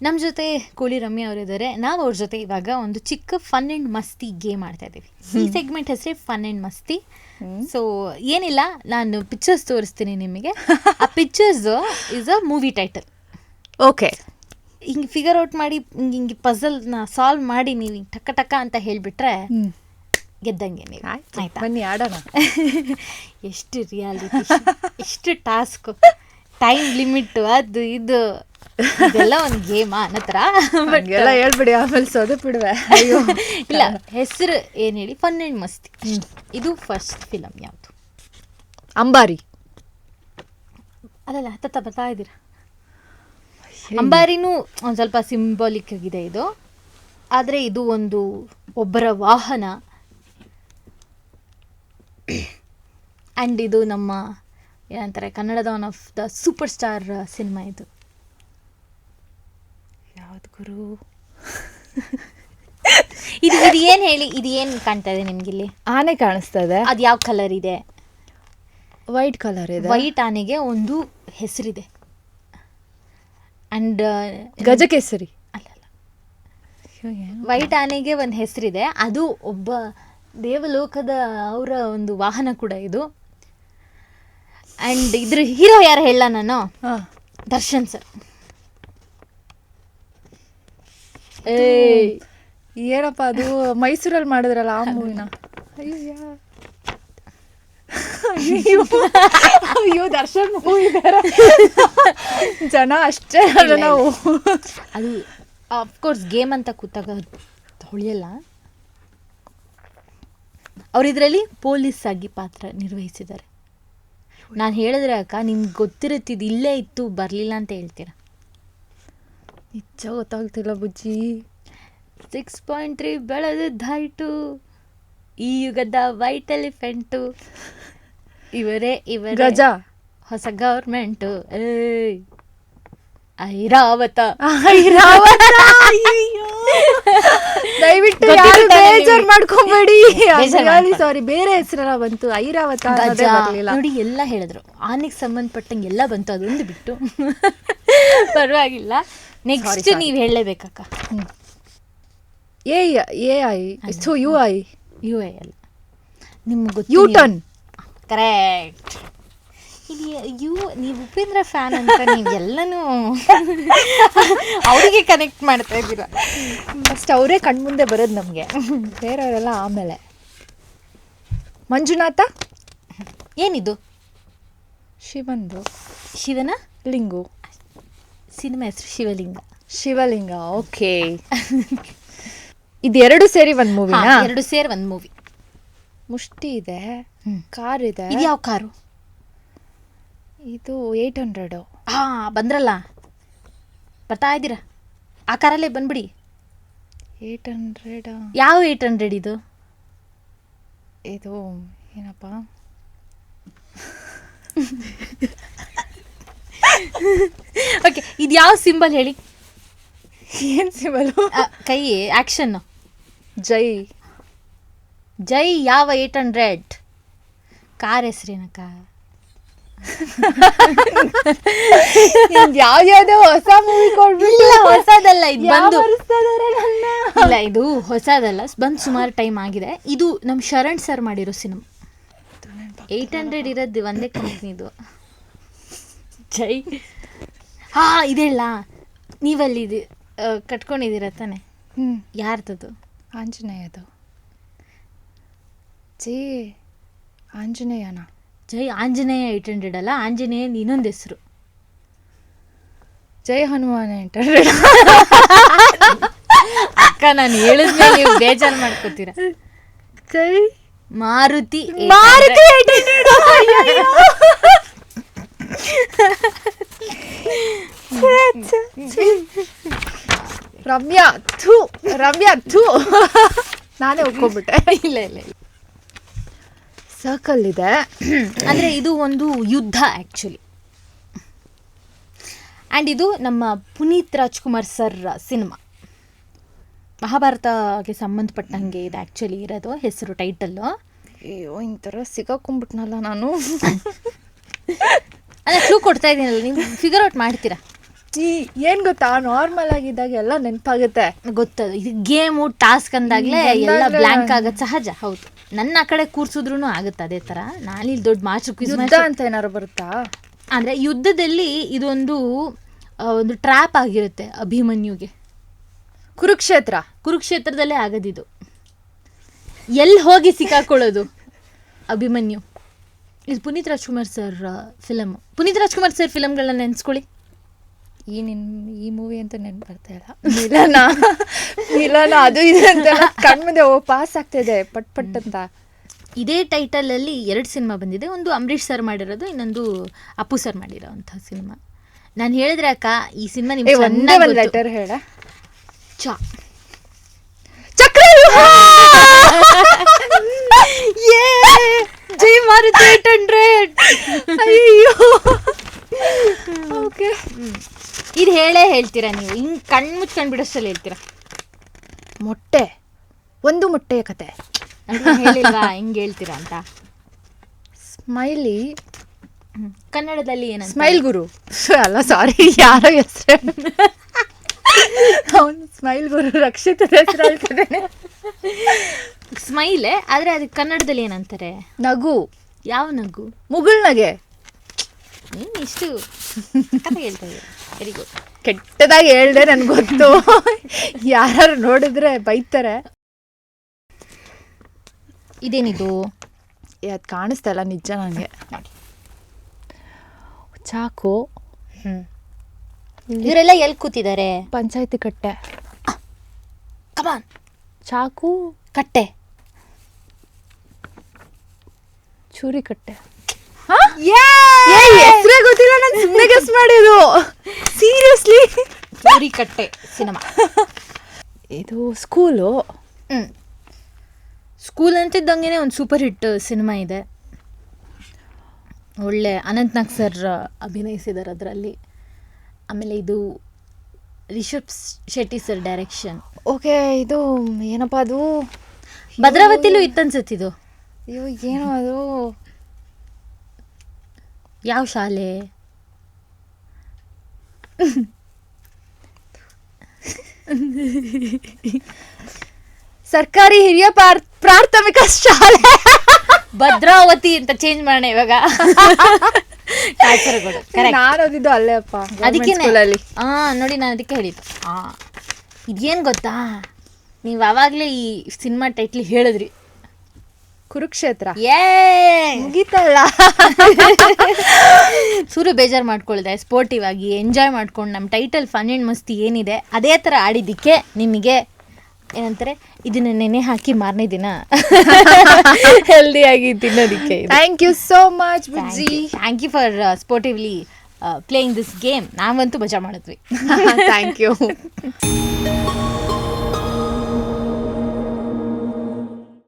ನಮ್ಮ ಜೊತೆ ಕೋಳಿ ರಮ್ಯ ಅವರಿದ್ದಾರೆ. ನಾವು ಅವ್ರ ಜೊತೆ ಇವಾಗ ಒಂದು ಚಿಕ್ಕ ಫನ್ ಆ್ಯಂಡ್ ಮಸ್ತಿ ಗೇಮ್ ಆಡ್ತಾ ಇದ್ದೀವಿ. ಈ ಸೆಗ್ಮೆಂಟ್ ಹೆಸರೇ ಫನ್ ಆ್ಯಂಡ್ ಮಸ್ತಿ. ಸೊ ಏನಿಲ್ಲ, ನಾನು ಪಿಕ್ಚರ್ಸ್ ತೋರಿಸ್ತೀನಿ ನಿಮಗೆ. ಆ pictures is a movie title. Okay, ಹಿಂಗೆ ಫಿಗರ್ ಔಟ್ ಮಾಡಿ ಹಿಂಗೆ ಪಝಲ್ನ ಸಾಲ್ವ್ ಮಾಡಿ ನೀವು ಹಿಂಗೆ ಟಕ್ಕ ಟಕ್ಕ ಅಂತ ಹೇಳಿಬಿಟ್ರೆ ಗೆದ್ದಂಗೆ ನೀವು. ಆಯ್ತಾ, ಬನ್ನಿ ಆಡೋಣ. ಎಷ್ಟು ರಿಯಾಲಿಟಿ, ಎಷ್ಟು ಟಾಸ್ಕು, ಟೈಮ್ ಲಿಮಿಟ್, ಅದು ಇದು ಇದೆಲ್ಲ ಒಂದು ಗೇಮಾ ಅನ್ನತ್ರ. ಬಟ್ ಎಲ್ಲ ಹೇಳ್ಬಿಡಿ, ಆಮೇಲೆ ಸೋದೆ ಬಿಡುವೆ. ಇಲ್ಲ, ಹೆಸರು ಏನು ಹೇಳಿ, ಫನ್ ಆ್ಯಂಡ್ ಮಸ್ತಿ. ಇದು ಫಸ್ಟ್ ಫಿಲಮ್ ಯಾವುದು? ಅಂಬಾರಿ. ಅಲ್ಲಲ್ಲ, ಹತ್ತ ಬರ್ತಾ ಇದ್ದೀರಾ. ಅಂಬಾರಿನೂ ಒಂದು ಸ್ವಲ್ಪ ಸಿಂಬಾಲಿಕ್ ಆಗಿದೆ ಇದು. ಆದರೆ ಇದು ಒಂದು ಒಬ್ಬರ ವಾಹನ. ಆ್ಯಂಡ್ ಇದು ನಮ್ಮ ಏನಂತಾರೆ ಕನ್ನಡದ one of the super star cinema ಇದು. ಯಾವ್ದು ಗುರು? ಇದು ಏನು ಹೇಳಿ, ಇದು ಏನು ಕಾಣ್ತಾ ಇದೆ ನಿಮ್ಗಿಲ್ಲಿ? ಆನೆ ಕಾಣಿಸ್ತಾ ಇದೆ. ಅದು ಯಾವ ಕಲರ್ ಇದೆ? ವೈಟ್ ಕಲರ್ ಇದೆ. ವೈಟ್ ಆನೆಗೆ ಒಂದು ಹೆಸರಿದೆ. ಆ್ಯಂಡ್ ಗಜಕೇಸರಿ. ಅಲ್ಲಲ್ಲ, ವೈಟ್ ಆನೆಗೆ ಒಂದು ಹೆಸರಿದೆ. ಅದು ಒಬ್ಬ ದೇವಲೋಕದ ಅವರ ಒಂದು ವಾಹನ ಕೂಡ ಇದು. ಆ್ಯಂಡ್ ಇದ್ರ ಹೀರೋ ಯಾರು ಹೇಳ ನಾನು? ದರ್ಶನ್ ಸರ್. ಏನಪ್ಪ ಅದು? ಮೈಸೂರಲ್ಲಿ ಮಾಡಿದ್ರಲ್ಲ ಆ ಮೂವಿನ. ಅಯ್ಯೋ, ದರ್ಶನ್ ಮೂವಿ ಜನ ಅಷ್ಟೇ ಅಲ್ಲ ನಾವು. ಅದು ಅಫ್ಕೋರ್ಸ್ ಗೇಮ್ ಅಂತ ಕೂತಾಗ ಹೊಳೆಯಲ್ಲ. ಅವ್ರು ಇದರಲ್ಲಿ ಪೊಲೀಸ್ ಆಗಿ ಪಾತ್ರ ನಿರ್ವಹಿಸಿದ್ದಾರೆ. ನಾನು ಹೇಳಿದ್ರೆ ಅಕ್ಕ ನಿಮ್ಗೆ ಗೊತ್ತಿರುತ್ತಿದ್ದು ಇಲ್ಲೇ ಇತ್ತು, ಬರಲಿಲ್ಲ ಅಂತ ಹೇಳ್ತೀರಾ. ನಿಜ ಗೊತ್ತಾಗ್ತಿಲ್ಲ ಬುಜ್ಜಿ. 6.3 ಬೆಳೆದ ಹೈಟು, ಈ ಯುಗದ ವೈಟ್ ಎಲಿಫೆಂಟು, ಇವರೇ ಗಜ, ಹೊಸ ಗೌರ್ಮೆಂಟು, ಐರಾವತ. ದಯವಿಟ್ಟು ಯಾರು ಬೇಜಾರು ಮಾಡ್ಕೊಂಬೇಡಿ. ಸಾರಿ, ಬೇರೆ ಹೆಸರೆಲ್ಲ ಬಂತು. ಐರಾವತ ನೋಡಿ, ಎಲ್ಲ ಹೇಳಿದ್ರು. ಆನೆಗೆ ಸಂಬಂಧಪಟ್ಟಂಗೆ ಎಲ್ಲ ಬಂತು, ಅದೊಂದು ಬಿಟ್ಟು ಪರವಾಗಿಲ್ಲ. ನೆಕ್ಸ್ಟ್ ನೀವು ಹೇಳಲೇಬೇಕಕ್ಕ. ಯು ಐ ಅಲ್ಲ, ನಿಮ್ಗೆ ಗೊತ್ತು. ಯೂಟರ್ನ್. ಕರೆಕ್ಟ್. ನೀವು ಉಪೇಂದ್ರ ಫ್ಯಾನ್ ಅಂತ ನೀವು ಎಲ್ಲನೂ ಅವರಿಗೆ ಕನೆಕ್ಟ್ ಮಾಡ್ತಾ ಇದ್ದೀರಾ. ಫಸ್ಟ್ ಅವರೇ ಕಣ್ಮುಂದೆ ಬರೋದು ನಮಗೆ, ಬೇರೆಯವರೆಲ್ಲ ಆಮೇಲೆ. ಮಂಜುನಾಥ. ಏನಿದು? ಶಿವಂದು. ಶಿವನ ಲಿಂಗು. ಸಿನಿಮಾ ಹೆಸರು ಶಿವಲಿಂಗ. ಶಿವಲಿಂಗ. ಓಕೆ. ಇದು ಎರಡು ಸೇರಿ ಒಂದು ಮೂವಿನ? ಎರಡು ಸೇರಿ ಒಂದು ಮೂವಿ. ಮುಷ್ಟಿ ಇದೆ, ಕಾರ್ ಇದೆ. ಇದು ಯಾವ ಕಾರು? ಇದು 800. ಬಂದ್ರಲ್ಲ, ಬರ್ತಾ ಇದ್ದೀರಾ. ಆ ಕಾರಲ್ಲೇ ಬಂದ್ಬಿಡಿ. 800 ಯಾವ 800 ಇದು? ಇದು ಏನಪ್ಪ? ಓಕೆ, ಇದು ಯಾವ ಸಿಂಬಲ್ ಹೇಳಿ? ಏನು ಸಿಂಬಲ್? ಕೈ ಆ್ಯಕ್ಷನ್ನು. ಜೈ. ಜೈ ಯಾವ 800? ಕಾರ್ ಹೆಸ್ರೇನಕ್ಕ? ಯಾವ್ಯಾವ್ದೋ ಹೊಸ ಮೂವಿ ಕೊಡ್ಬಿಲ್ಲ. ಹೊಸದಲ್ಲ ಇದು, ಬಂದು ಇಲ್ಲ, ಇದು ಹೊಸದಲ್ಲ, ಬಂದು ಸುಮಾರು ಟೈಮ್ ಆಗಿದೆ. ಇದು ನಮ್ಮ ಶರಣ್ ಸರ್ ಮಾಡಿರೋ ಸಿನಿಮಾ. 800 ಇರೋದು ಒಂದೇ ಕಂಪ್ನಿದು. ಜೈ. ಇದೆಲ್ಲ ನೀವಲ್ಲಿ ಕಟ್ಕೊಂಡಿದ್ದೀರ ತಾನೆ? ಯಾರ್ದದು? ಆಂಜನೇಯದು. ಜೈ ಆಂಜನೇಯನ. ಜೈ ಆಂಜನೇಯ 800 ಅಲ್ಲ, ಆಂಜನೇಯ ಇನ್ನೊಂದು ಹೆಸರು. ಜೈ ಹನುಮಾನ್ 800. ಅಕ್ಕ, ನಾನು ಹೇಳಿದ್ಮೇಲೆ ನೀವು ಬೇಜಾರು ಮಾಡ್ಕೋತೀರ. ಜೈ ಮಾರುತಿ. ರಮ್ಯಾ ಥೂ ನಾನೇ ಒಪ್ಕೊಂಡ್ಬಿಟ್ಟೆ. ಇಲ್ಲ ಇಲ್ಲ, ಸರ್ಕಲ್ ಇದೆ. ಅಂದರೆ ಇದು ಒಂದು ಯುದ್ಧ ಆ್ಯಕ್ಚುಲಿ. ಆ್ಯಂಡ್ ಇದು ನಮ್ಮ ಪುನೀತ್ ರಾಜ್ಕುಮಾರ್ ಸರ್ ಸಿನಿಮಾ. ಮಹಾಭಾರತಕ್ಕೆ ಸಂಬಂಧಪಟ್ಟಂಗೆ ಇದು ಆ್ಯಕ್ಚುಲಿ ಇರೋದು ಹೆಸರು, ಟೈಟಲ್ಲು. ಅಯ್ಯೋ, ಇಂಥರ ಸಿಗಾಕೊಂಡ್ಬಿಟ್ನಲ್ಲ ನಾನು. ಅಂದರೆ ಕ್ಲೂ ಕೊಡ್ತಾ ಇದ್ದೀನಲ್ಲ, ನೀವು ಫಿಗರ್ ಔಟ್ ಮಾಡ್ತೀರಾ? ಏನ್ ಗೊತ್ತಾ, ನಾರ್ಮಲ್ ಆಗಿದ್ದಾಗ ಎಲ್ಲ ನೆನಪಾಗುತ್ತೆ. ಗೊತ್ತದು, ಇದು ಗೇಮು ಟಾಸ್ಕ್ ಅಂದಾಗ್ಲೇ ಎಲ್ಲ ಬ್ಲ್ಯಾಂಕ್ ಆಗೋದು ಸಹಜ. ಹೌದು, ನನ್ನ ಆ ಕಡೆ ಕೂರ್ಸಿದ್ರು ಆಗುತ್ತೆ ಅದೇ ಥರ. ನಾನಿಲ್ಲಿ ದೊಡ್ಡ ಯುದ್ಧ ಅಂತ ಏನಾರು ಬರುತ್ತಾ? ಅಂದರೆ ಯುದ್ಧದಲ್ಲಿ ಇದೊಂದು ಒಂದು ಟ್ರ್ಯಾಪ್ ಆಗಿರುತ್ತೆ ಅಭಿಮನ್ಯುಗೆ. ಕುರುಕ್ಷೇತ್ರದಲ್ಲೇ ಆಗೋದಿದು. ಎಲ್ಲಿ ಹೋಗಿ ಸಿಕ್ಕಾಕೊಳ್ಳೋದು ಅಭಿಮನ್ಯು. ಇದು Puneeth Rajkumar sir film. Puneeth Rajkumar sir ಫಿಲಮ್ಗಳನ್ನ ನೆನೆಸ್ಕೊಳ್ಳಿ. ಈ ಮೂವಿ ಅಂತ ನೆನ್ಪು ಬರ್ತಾ ಇಲ್ಲ. ಮಿಲನ ಅದು ಇದು ಅಂತ ಕಣ್ಮುಂದೆ ಪಾಸ್ ಆಗ್ತಿದೆ ಪಟ್ ಪಟ್ ಅಂತ. ಇದೇ ಟೈಟಲಲ್ಲಿ 2 ಸಿನಿಮಾ ಬಂದಿದೆ. ಒಂದು ಅಂಬರೀಷ್ ಸರ್ ಮಾಡಿರೋದು, ಇನ್ನೊಂದು ಅಪ್ಪು ಸರ್ ಮಾಡಿರೋ ಅಂಥ ಸಿನಿಮಾ. ನಾನು ಹೇಳಿದ್ರೆ ಅಕ್ಕ, ಈ ಸಿನಿಮಾ ನಿಮ್ಗೆ ಒಂದೇ ಲೆಟರ್ ಹೇಳ. ಚಕ್ರವ್ಯೂಹ. ಜೈ ಮಾರುತಿ 800. ಅಯ್ಯೋ, ಓಕೆ. ಇದು ಹೇಳ್ತೀರಾ ನೀವು, ಹಿಂಗೆ ಕಣ್ಣು ಮುಚ್ಕೊಂಡು ಬಿಡೋಷ್ಟಲ್ಲಿ ಹೇಳ್ತೀರಾ. ಮೊಟ್ಟೆ, ಒಂದು ಮೊಟ್ಟೆಯ ಕತೆ ಹೇಳಿಲ್ವಾ ಹಿಂಗೆ ಹೇಳ್ತೀರಾ ಅಂತ. ಸ್ಮೈಲಿ ಕನ್ನಡದಲ್ಲಿ ಏನು? ಸ್ಮೈಲ್ ಗುರು ಅಲ್ಲ, ಸಾರಿ, ಯಾರೋ ಹೆಸರು. ಅವನು ಸ್ಮೈಲ್ ಗುರು, ರಕ್ಷಿತ ಹೆಸರು ಹೇಳ್ತಿದ್ದೇನೆ. ಸ್ಮೈಲೇ, ಆದರೆ ಅದಕ್ಕೆ ಕನ್ನಡದಲ್ಲಿ ಏನಂತಾರೆ? ನಗು. ಯಾವ ನಗು? ಮುಗುಳ್ನಗೆ. ನೀನು ಇಷ್ಟು ಕತೆ ಹೇಳ್ತಾ ಇದ್ದೀರಾ, ವೆರಿ ಗುಡ್. ಕೆಟ್ಟದಾಗಿ ಹೇಳ್ದೆ, ನನ್ಗೆ ಗೊತ್ತು. ಯಾರು ನೋಡಿದ್ರೆ ಬೈತಾರೆ. ಇದೇನಿದು? ಅದು ಕಾಣಿಸ್ತಾ ಇಲ್ಲ ನಿಜ ನನಗೆ. ಚಾಕು. ಇವರೆಲ್ಲ ಎಲ್ಲಿ ಕೂತಿದ್ದಾರೆ? ಪಂಚಾಯತಿ ಕಟ್ಟೆ. ಕಮಾನ್. ಚಾಕು, ಕಟ್ಟೆ, ಚೂರಿ ಕಟ್ಟೆ. ಹೆಸರೇ ಗೊತ್ತಿಲ್ಲ, ನಾನು ಸುಮ್ಮನೆ ಗೆಸ್ ಮಾಡಿದ್ದು. ಸೀರಿಯಸ್ಲಿ. ಚೂರಿ ಕಟ್ಟೆ ಸಿನಿಮಾ. ಇದು ಸ್ಕೂಲು. ಸ್ಕೂಲ್ ಅಂತಿದ್ದಂಗೆ ಒಂದು ಸೂಪರ್ ಹಿಟ್ ಸಿನಿಮಾ ಇದೆ. ಒಳ್ಳೆ ಅನಂತ್ ನಾಗ್ ಸರ್ ಅಭಿನಯಿಸಿದ್ದಾರೆ ಅದರಲ್ಲಿ. ಆಮೇಲೆ ಇದು Rishab Shetty sir direction. Okay, ಇದು ಏನಪ್ಪ ಅದು? ಭದ್ರಾವತಿಲೂ ಇತ್ತನ್ಸತ್ತಿದು. ಅಯ್ಯೋ, ಏನೋ ಅದು. ಯಾವ ಶಾಲೆ? ಸರ್ಕಾರಿ ಹಿರಿಯ ಪ್ರಾಥಮಿಕ ಶಾಲೆ ಭದ್ರಾವತಿ ಅಂತ ಚೇಂಜ್ ಮಾಡೋಣ ಇವಾಗ. ಕಾಸರಗೋಡು. ನಾನು ಓದಿದ್ದು ಅಲ್ಲೇ ಅಪ್ಪ, ಅದಕ್ಕೆ ಸ್ಕೂಲಲ್ಲಿ. ನೋಡಿ, ನಾನು ಅದಕ್ಕೆ ಹೇಳಿದ್ದು. ಇದೇನು ಗೊತ್ತಾ, ನೀವು ಆವಾಗಲೇ ಈ ಸಿನಿಮಾ ಟೈಟ್ಲ್ ಹೇಳಿದ್ರಿ, ಕುರುಕ್ಷೇತ್ರ. ಮುಗೀತಲ್ಲ. ಸೂರು ಬೇಜಾರು ಮಾಡ್ಕೊಳ್ದೆ, ಸ್ಪೋರ್ಟಿವ್ ಆಗಿ ಎಂಜಾಯ್ ಮಾಡ್ಕೊಂಡು ನಮ್ಮ ಟೈಟಲ್ ಫನ್ ಆ್ಯಂಡ್ ಮಸ್ತಿ ಏನಿದೆ ಅದೇ ಥರ ಆಡಿದ್ದಕ್ಕೆ ನಿಮಗೆ ಏನಂತಾರೆ, ಇದನ್ನ ನೆನೆ ಹಾಕಿ ಮಾರನೇ ದಿನ ಹೆಲ್ದಿಯಾಗಿ ತಿನ್ನೋದಕ್ಕೆ. Thank you so much Bujji. Thank you for sportively playing this game. ನಾವಂತೂ ಮಜಾ ಮಾಡಿದ್ವಿ. Thank you.